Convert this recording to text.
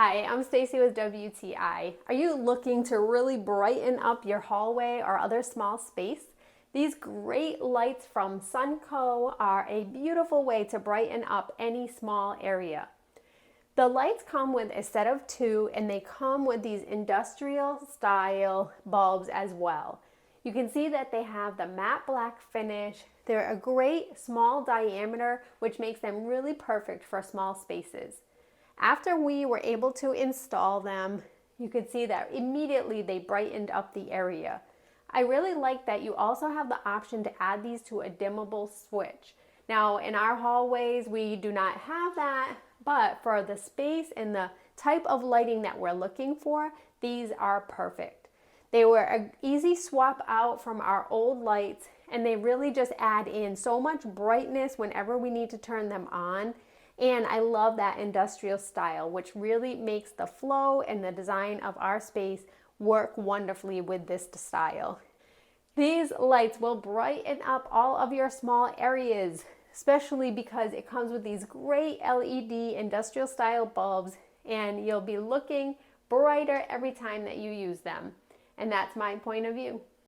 Hi, I'm Stacy with WTI. Are you looking to really brighten up your hallway or other small space? These great lights from SUNCO are a beautiful way to brighten up any small area. The lights come with a set of 2 and they come with these industrial style bulbs as well. You can see that they have the matte black finish. They're a great small diameter, which makes them really perfect for small spaces. After we were able to install them, you could see that immediately they brightened up the area. I really like that you also have the option to add these to a dimmable switch. Now in our hallways we do not have that, but for the space and the type of lighting that we're looking for, these are perfect. They were an easy swap out from our old lights, and they really just add in so much brightness whenever we need to turn them on. And I love that industrial style, which really makes the flow and the design of our space work wonderfully with this style. These lights will brighten up all of your small areas, especially because it comes with these great LED industrial style bulbs, and you'll be looking brighter every time that you use them. And that's my point of view.